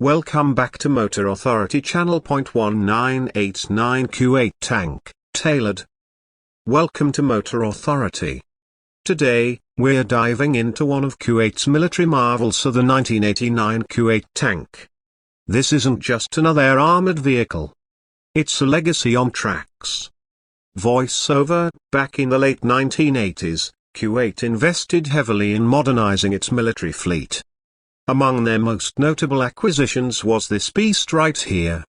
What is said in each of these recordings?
Welcome back to Motor Authority channel. 1989 Kuwait tank, tailored. Welcome to Motor Authority. Today, we're diving into one of Kuwait's military marvels, the 1989 Kuwait tank. This isn't just another armored vehicle. It's a legacy on tracks. Voiceover: back in the late 1980s, Kuwait invested heavily in modernizing its military fleet. Among their most notable acquisitions was this beast right here.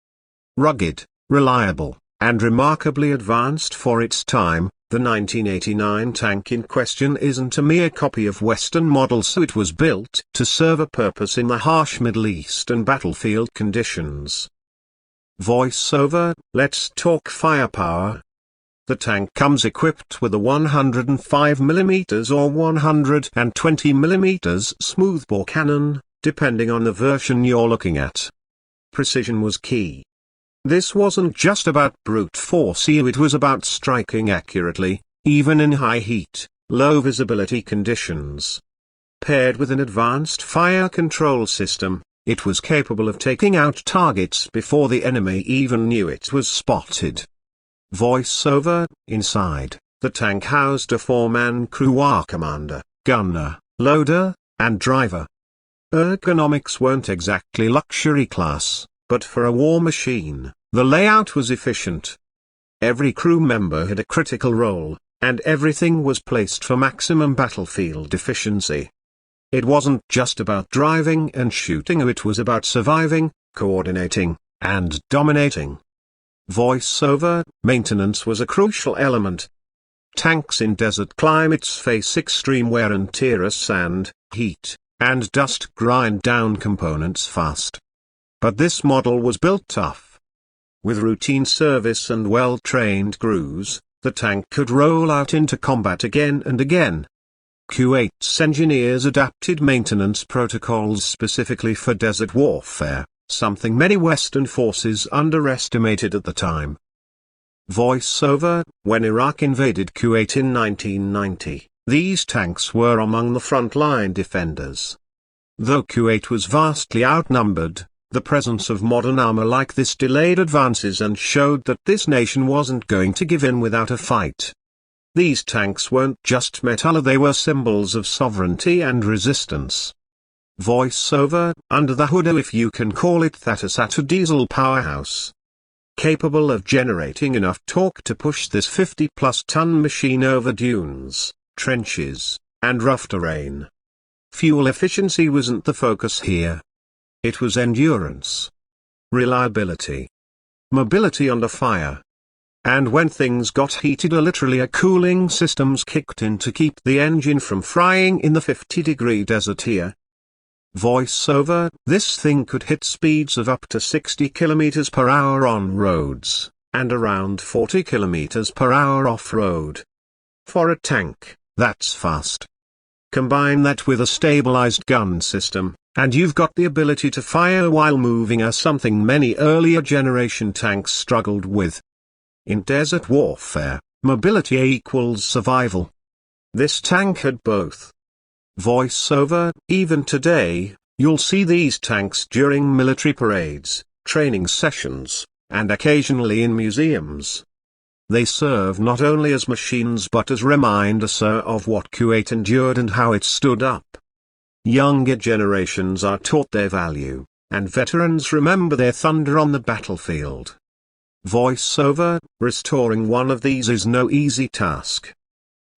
Rugged, reliable, and remarkably advanced for its time, the 1989 tank in question isn't a mere copy of Western models. It was built to serve a purpose in the harsh Middle Eastern battlefield conditions. Voiceover: let's talk firepower. The tank comes equipped with a 105mm or 120mm smoothbore cannon, depending on the version you're looking at. Precision was key. This wasn't just about brute force, it was about striking accurately, even in high heat, low visibility conditions. Paired with an advanced fire control system, it was capable of taking out targets before the enemy even knew it was spotted. Voiceover: inside, the tank housed a 4-man crew: commander, gunner, loader, and driver. Ergonomics weren't exactly luxury class, but for a war machine, the layout was efficient. Every crew member had a critical role, and everything was placed for maximum battlefield efficiency. It wasn't just about driving and shooting, it was about surviving, coordinating, and dominating. Voiceover: maintenance was a crucial element. Tanks in desert climates face extreme wear and tear as sand, heat, and dust grind down components fast. But this model was built tough. With routine service and well-trained crews, the tank could roll out into combat again and again. Kuwait's engineers adapted maintenance protocols specifically for desert warfare, something many Western forces underestimated at the time. Voiceover: when Iraq invaded Kuwait in 1990, these tanks were among the front-line defenders. Though Kuwait was vastly outnumbered, the presence of modern armor like this delayed advances and showed that this nation wasn't going to give in without a fight. These tanks weren't just metal, they were symbols of sovereignty and resistance. Voiceover: under the hood, if you can call it that, sat a diesel powerhouse. Capable of generating enough torque to push this 50-plus ton machine over dunes, trenches, and rough terrain. Fuel efficiency wasn't the focus here. It was endurance, reliability, mobility under fire. And when things got heated, literally a cooling systems kicked in to keep the engine from frying in the 50-degree desert here. Voiceover: this thing could hit speeds of up to 60 km per hour on roads, and around 40 km per hour off-road. For a tank, that's fast. Combine that with a stabilized gun system, and you've got the ability to fire while moving, something many earlier generation tanks struggled with. In desert warfare, mobility equals survival. This tank had both. Voiceover: even today, you'll see these tanks during military parades, training sessions, and occasionally in museums. They serve not only as machines but as reminders of what Kuwait endured and how it stood up. Younger generations are taught their value, and veterans remember their thunder on the battlefield. Voiceover: restoring one of these is no easy task.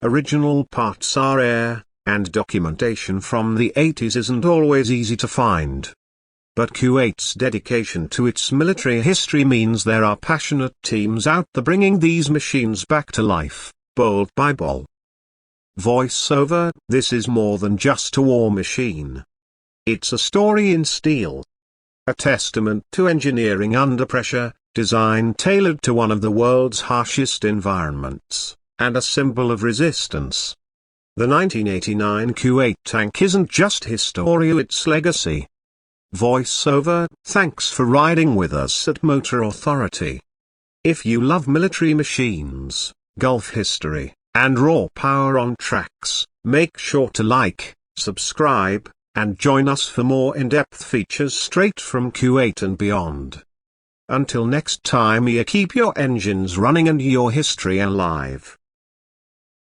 Original parts are rare, and documentation from the 80s isn't always easy to find. But Kuwait's dedication to its military history means there are passionate teams out there bringing these machines back to life, bolt by bolt. Voiceover: this is more than just a war machine. It's a story in steel. A testament to engineering under pressure, design tailored to one of the world's harshest environments, and a symbol of resistance. The 1989 Kuwait tank isn't just history, it's legacy. Voiceover: thanks for riding with us at Motor Authority. If you love military machines, Gulf history, and raw power on tracks, make sure to like, subscribe, and join us for more in-depth features straight from Kuwait and beyond. Until next time, keep your engines running and your history alive.